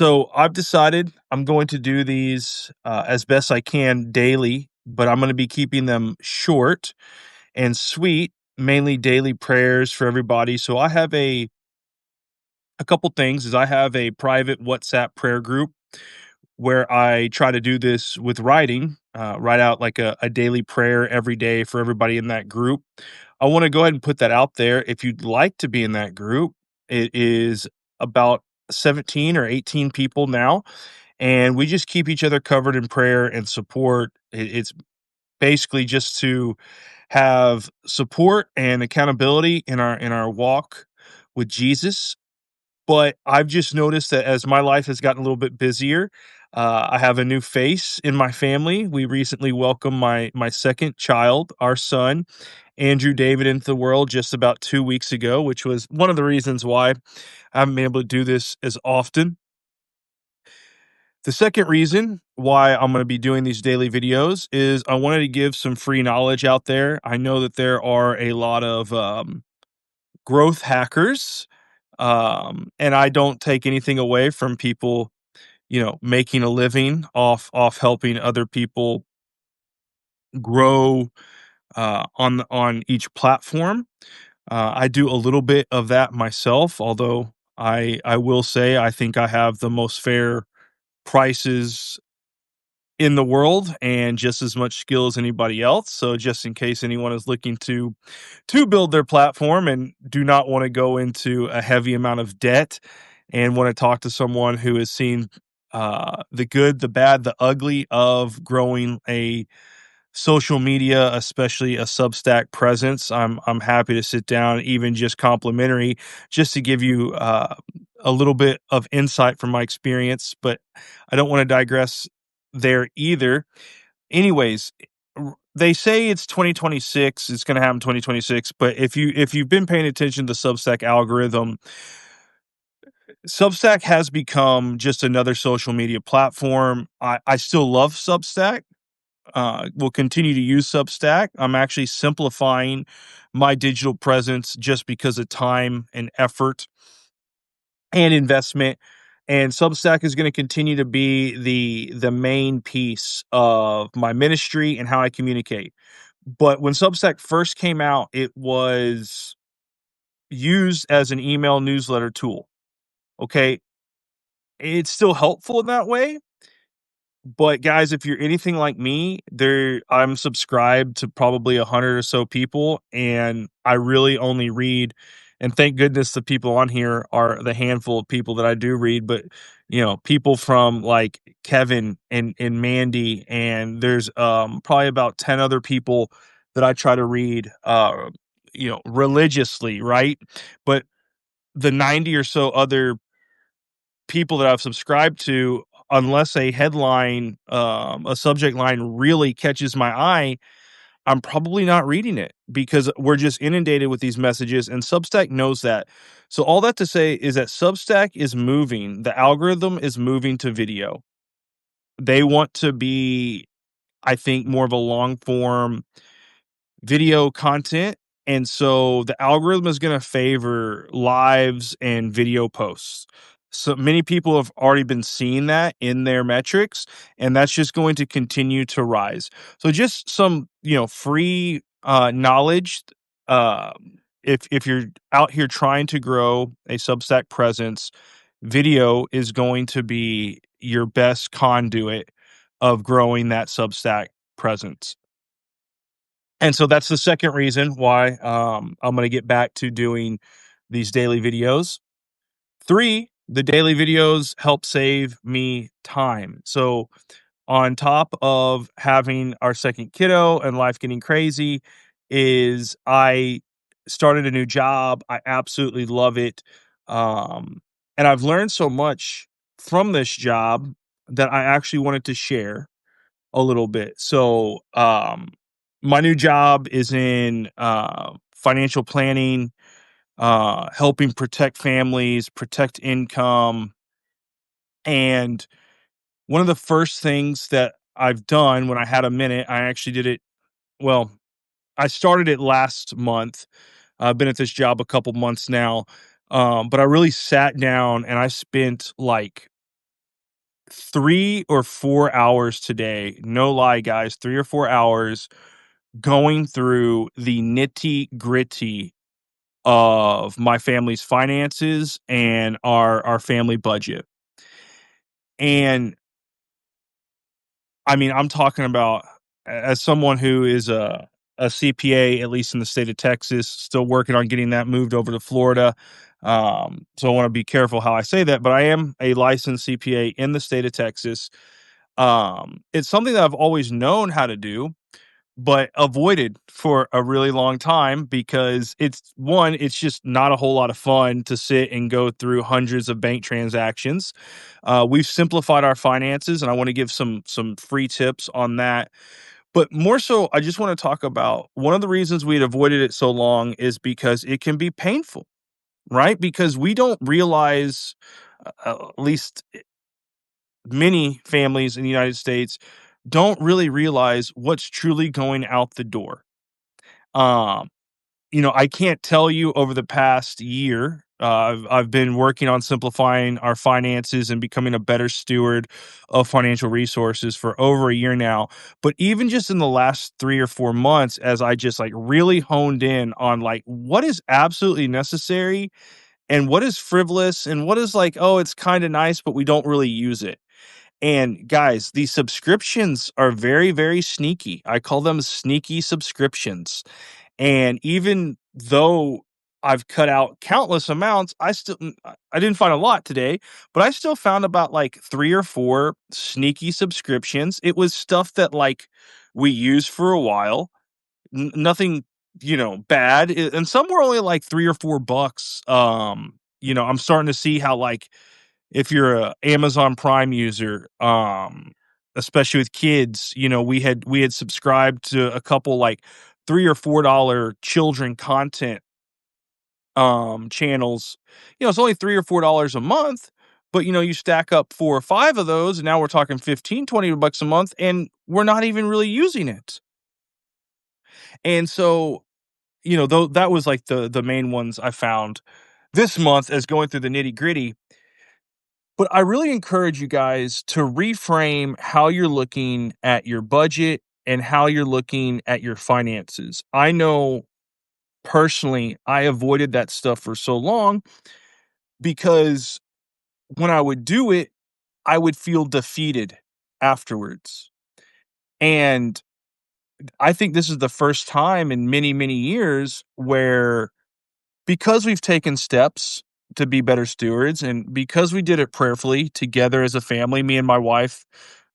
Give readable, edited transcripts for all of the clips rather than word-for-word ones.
So I've decided I'm going to do these as best I can daily, but I'm going to be keeping them short and sweet, mainly daily prayers for everybody. So I have a couple things is I have a private WhatsApp prayer group where I try to do this with writing, write out like a daily prayer every day for everybody in that group. I want to go ahead and put that out there. If you'd like to be in that group, it is about 17 or 18 people now, and we just keep each other covered in prayer and support. It's basically just to have support and accountability in our walk with Jesus. But I've just noticed that as my life has gotten a little bit busier, I have a new face in my family. We recently welcomed my second child, our son, Andrew David, into the world just about 2 weeks ago, which was one of the reasons why I haven't been able to do this as often. The second reason why I'm going to be doing these daily videos is I wanted to give some free knowledge out there. I know that there are a lot of growth hackers, and I don't take anything away from people, making a living off helping other people grow on each platform. I do a little bit of that myself, although I will say I think I have the most fair prices in the world and just as much skill as anybody else. So just in case anyone is looking to build their platform and do not want to go into a heavy amount of debt and want to talk to someone who has seen the good, the bad, the ugly of growing a social media, especially a Substack presence, I'm happy to sit down, even just complimentary, just to give you a little bit of insight from my experience. But I don't want to digress there either. Anyways, they say it's 2026. It's going to happen 2026. But if you've been paying attention to the Substack algorithm, Substack has become just another social media platform. I still love Substack. Will continue to use Substack. I'm actually simplifying my digital presence just because of time and effort and investment. And Substack is going to continue to be the main piece of my ministry and how I communicate. But when Substack first came out, it was used as an email newsletter tool. Okay, it's still helpful in that way. But guys, if you're anything like me, I'm subscribed to probably 100 or so people, and I really only read, and thank goodness the people on here are the handful of people that I do read, but people from like Kevin and Mandy, and there's probably about 10 other people that I try to read religiously, right? But the 90 or so other people that I've subscribed to, unless a headline, a subject line really catches my eye, I'm probably not reading it because we're just inundated with these messages, and Substack knows that. So all that to say is that Substack is moving, the algorithm is moving to video. They want to be, I think, more of a long form video content. And so the algorithm is going to favor lives and video posts. So many people have already been seeing that in their metrics, and that's just going to continue to rise. So just some, free knowledge. Uh, if you're out here trying to grow a Substack presence, video is going to be your best conduit of growing that Substack presence. And so that's the second reason why I'm going to get back to doing these daily videos. Three, the daily videos help save me time. So, on top of having our second kiddo and life getting crazy, is I started a new job. I absolutely love it. And I've learned so much from this job that I actually wanted to share a little bit. So, my new job is in financial planning, helping protect families, protect income. And one of the first things that I've done when I had a minute, I actually did it. Well, I started it last month. I've been at this job a couple months now. But I really sat down and I spent like 3 or 4 hours today, no lie, guys, 3 or 4 hours going through the nitty-gritty of my family's finances and our family budget. And I mean, I'm talking about as someone who is a CPA, at least in the state of Texas, still working on getting that moved over to Florida. So I want to be careful how I say that, but I am a licensed CPA in the state of Texas. It's something that I've always known how to do, but avoided for a really long time because it's just not a whole lot of fun to sit and go through hundreds of bank transactions. We've simplified our finances, and I want to give some free tips on that. But more so, I just want to talk about one of the reasons we had avoided it so long is because it can be painful, right? Because we don't realize, at least many families in the United States don't really realize what's truly going out the door. Um, I can't tell you over the past year, I've been working on simplifying our finances and becoming a better steward of financial resources for over a year now. But even just in the last 3 or 4 months, as I just like really honed in on like what is absolutely necessary and what is frivolous and what is like, oh, it's kind of nice, but we don't really use it. And guys, these subscriptions are very, very sneaky. I call them sneaky subscriptions. And even though I've cut out countless amounts, I didn't find a lot today, but I still found about like 3 or 4 sneaky subscriptions. It was stuff that like we used for a while, nothing, bad, and some were only like 3 or 4 bucks. I'm starting to see how like if you're a Amazon Prime user, especially with kids, we had subscribed to a couple like $3 or $4 children content channels. It's only $3 or $4 a month, but you stack up 4 or 5 of those, and now we're talking 15, $20 a month, and we're not even really using it. And so, though that was like the main ones I found this month as going through the nitty-gritty. But I really encourage you guys to reframe how you're looking at your budget and how you're looking at your finances. I know personally, I avoided that stuff for so long because when I would do it, I would feel defeated afterwards. And I think this is the first time in many, many years where because we've taken steps to be better stewards and because we did it prayerfully together as a family, me and my wife,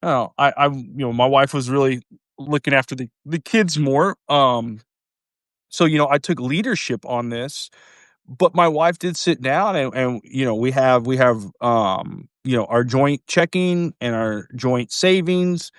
oh, my wife was really looking after the kids more. So, I took leadership on this, but my wife did sit down and we have our joint checking and our joint savings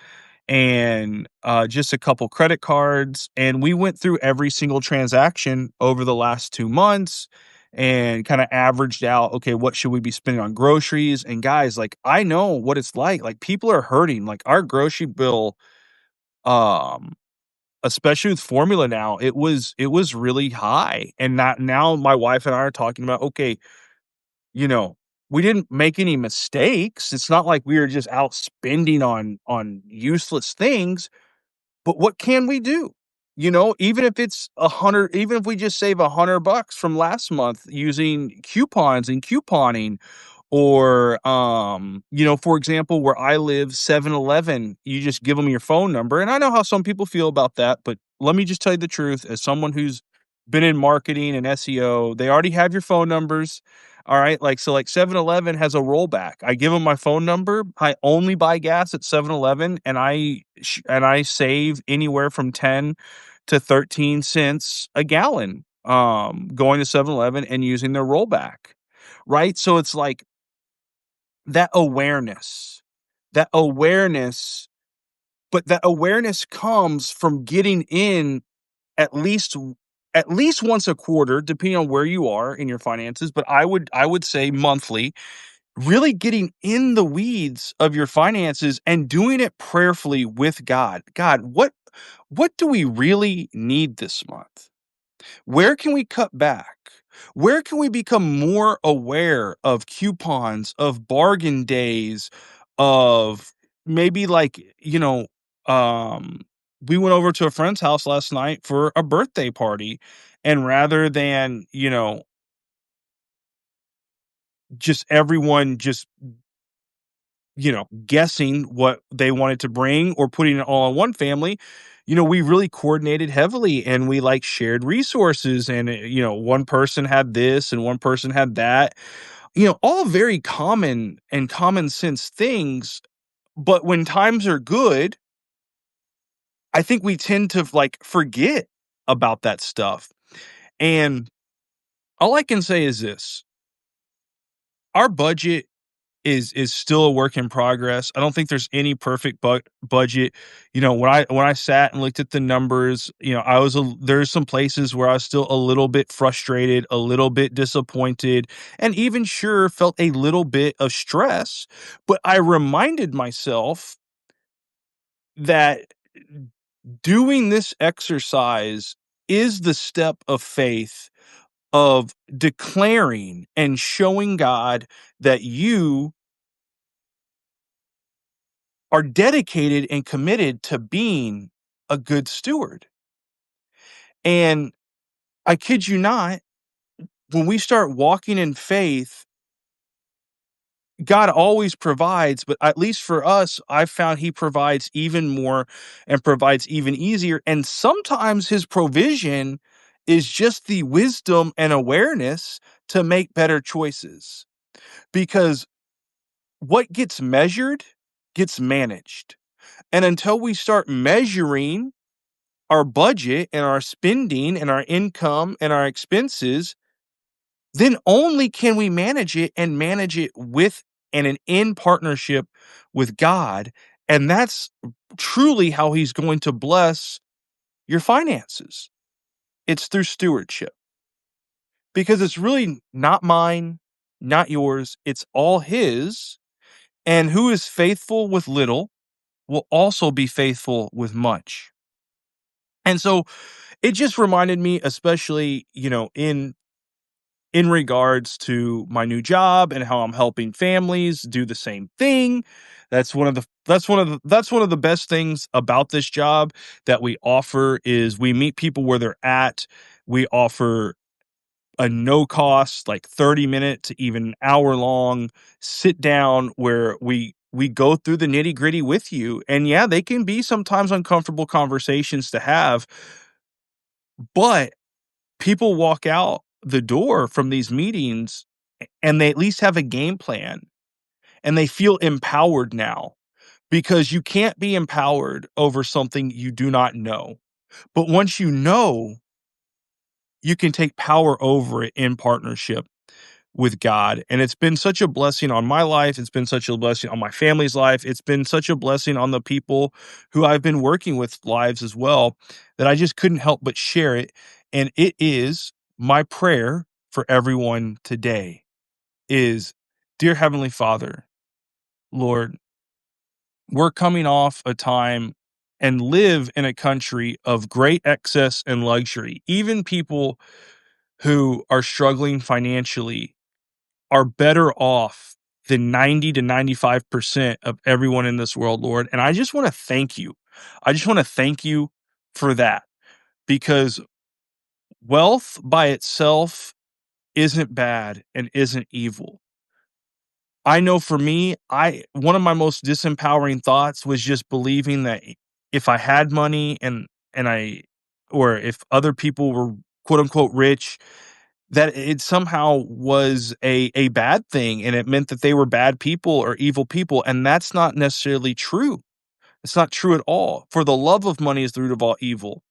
and just a couple credit cards. And we went through every single transaction over the last 2 months and kind of averaged out, okay, what should we be spending on groceries? And guys, like, I know what it's like. Like, people are hurting. Like, our grocery bill, um, especially with formula now, it was really high. And that now my wife and I are talking about, okay, you know, we didn't make any mistakes. It's not like we were just out spending on useless things, but what can we do? Even if it's 100, even if we just save $100 from last month using coupons and couponing, or, for example, where I live, 7-Eleven, you just give them your phone number, and I know how some people feel about that, but let me just tell you the truth, as someone who's been in marketing and SEO, they already have your phone numbers, alright? Like, so, like, 7-Eleven has a rollback. I give them my phone number, I only buy gas at 7-Eleven, and I save anywhere from 10 to 13 cents a gallon, going to 7-Eleven and using their rollback, right? So it's like that awareness, that awareness, but that awareness comes from getting in at least at least once a quarter, depending on where you are in your finances, but I would say monthly, really getting in the weeds of your finances and doing it prayerfully with God. God, what do we really need this month? Where can we cut back? Where can we become more aware of coupons, of bargain days, of maybe like, um, we went over to a friend's house last night for a birthday party, and rather than, just everyone just, guessing what they wanted to bring or putting it all on one family, we really coordinated heavily and we like shared resources and, one person had this and one person had that, all very common and common sense things. But when times are good, I think we tend to like forget about that stuff. And all I can say is this: our budget is still a work in progress. I don't think there's any perfect budget. When I sat and looked at the numbers, there's some places where I was still a little bit frustrated, a little bit disappointed, and even sure felt a little bit of stress. But I reminded myself that doing this exercise is the step of faith of declaring and showing God that you are dedicated and committed to being a good steward. And I kid you not, when we start walking in faith, God always provides, but at least for us, I've found he provides even more and provides even easier. And sometimes his provision is just the wisdom and awareness to make better choices. Because what gets measured gets managed. And until we start measuring our budget and our spending and our income and our expenses, then only can we manage it and manage it with and in partnership with God. And that's truly how he's going to bless your finances. It's through stewardship because it's really not mine, not yours. It's all his. And who is faithful with little will also be faithful with much. And so it just reminded me, especially, in regards to my new job and how I'm helping families do the same thing. That's one of the best things about this job that we offer is we meet people where they're at. We offer a no cost, like 30-minute to even an hour long sit down where we go through the nitty-gritty with you. And yeah, they can be sometimes uncomfortable conversations to have, but people walk out the door from these meetings and they at least have a game plan and they feel empowered now because you can't be empowered over something you do not know. But once you know, you can take power over it in partnership with God. And it's been such a blessing on my life. It's been such a blessing on my family's life. It's been such a blessing on the people who I've been working with lives as well that I just couldn't help but share it. And it is my prayer for everyone today is, dear Heavenly Father, Lord, we're coming off a time and live in a country of great excess and luxury. Even people who are struggling financially are better off than 90 to 95% of everyone in this world, Lord. And I just want to thank you. I just want to thank you for that because wealth by itself isn't bad and isn't evil. I know for me, I one of my most disempowering thoughts was just believing that if I had money and I or if other people were quote unquote rich, that it somehow was a bad thing and it meant that they were bad people or evil people, and that's not necessarily true. It's not true at all. For the love of money is the root of all evil.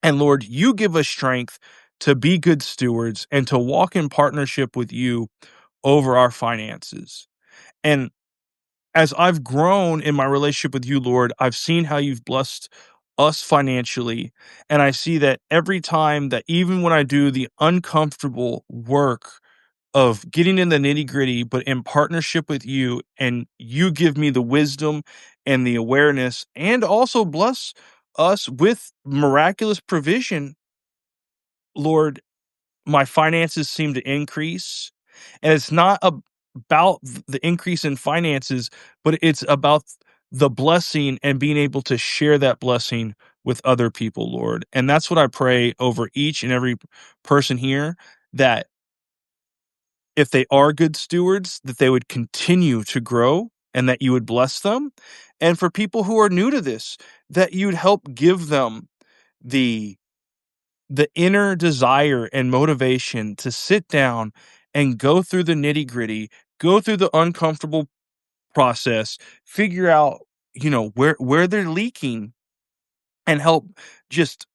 And Lord, you give us strength to be good stewards and to walk in partnership with you over our finances. And as I've grown in my relationship with you, Lord, I've seen how you've blessed us financially. And I see that every time that even when I do the uncomfortable work of getting in the nitty gritty, but in partnership with you, and you give me the wisdom and the awareness, and also bless us with miraculous provision, Lord, my finances seem to increase. And it's not about the increase in finances, but it's about the blessing and being able to share that blessing with other people, Lord. And that's what I pray over each and every person here, that if they are good stewards, that they would continue to grow and that you would bless them. And for people who are new to this, that you'd help give them the the inner desire and motivation to sit down and go through the nitty-gritty, go through the uncomfortable process, figure out, where they're leaking, and help just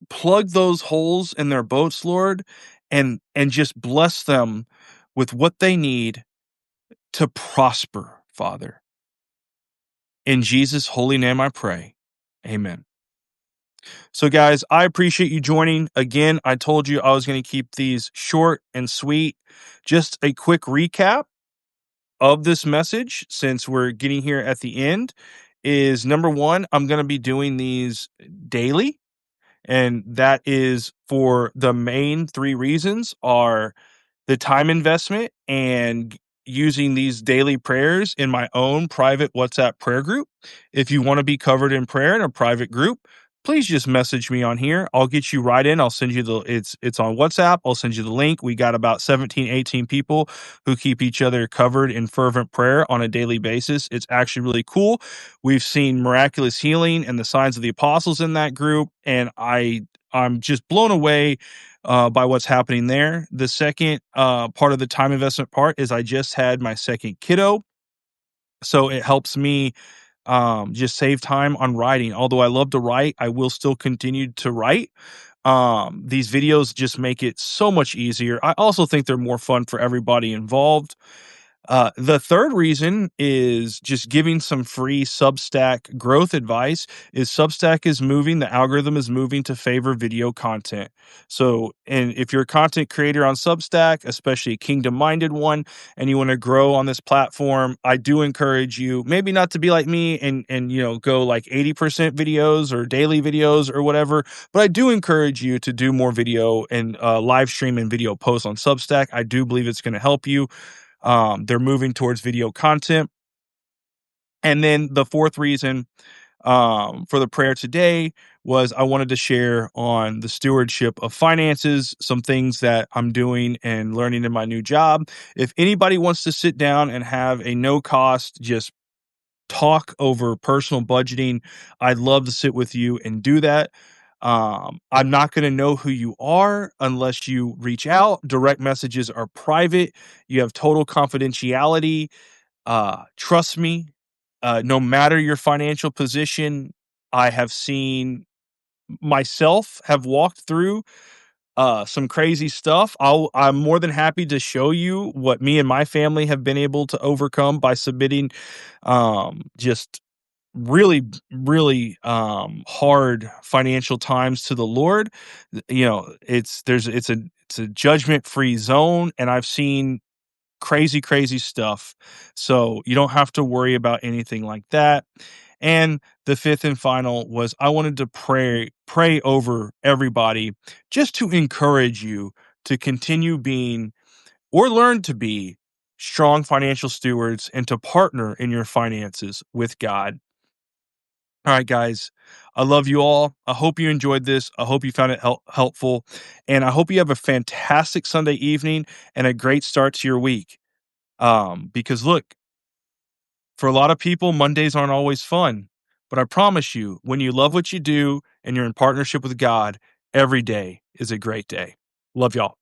plug those holes in their boats, Lord, and just bless them with what they need to prosper, Father. In Jesus' holy name I pray. Amen. So, guys, I appreciate you joining. Again, I told you I was going to keep these short and sweet. Just a quick recap of this message, since we're getting here at the end, is number one, I'm going to be doing these daily. And that is for the main three reasons are the time investment and using these daily prayers in my own private WhatsApp prayer group. If you want to be covered in prayer in a private group, please just message me on here. I'll get you right in. I'll send you it's on WhatsApp. I'll send you the link. We got about 17, 18 people who keep each other covered in fervent prayer on a daily basis. It's actually really cool. We've seen miraculous healing and the signs of the apostles in that group, and I'm just blown away by what's happening there. The second part of the time investment part is I just had my second kiddo. So it helps me just save time on writing. Although I love to write, I will still continue to write. These videos just make it so much easier. I also think they're more fun for everybody involved. The third reason is just giving some free Substack growth advice. Is Substack is moving, the algorithm is moving to favor video content. So, and if you're a content creator on Substack, especially a kingdom-minded one, and you want to grow on this platform, I do encourage you, maybe not to be like me and go like 80% videos or daily videos or whatever, but I do encourage you to do more video and live stream and video posts on Substack. I do believe it's going to help you. They're moving towards video content. And then the fourth reason for the prayer today was I wanted to share on the stewardship of finances, some things that I'm doing and learning in my new job. If anybody wants to sit down and have a no cost, just talk over personal budgeting, I'd love to sit with you and do that. I'm not going to know who you are unless you reach out. Direct messages are private. You have total confidentiality. Trust me, no matter your financial position, I have seen myself have walked through some crazy stuff. I'm more than happy to show you what me and my family have been able to overcome by submitting just really, really hard financial times to the Lord. It's a judgment-free zone, and I've seen crazy stuff. So you don't have to worry about anything like that. And the fifth and final was I wanted to pray over everybody just to encourage you to continue being or learn to be strong financial stewards and to partner in your finances with God. All right, guys. I love you all. I hope you enjoyed this. I hope you found it helpful. And I hope you have a fantastic Sunday evening and a great start to your week. Because look, for a lot of people, Mondays aren't always fun. But I promise you, when you love what you do and you're in partnership with God, every day is a great day. Love y'all.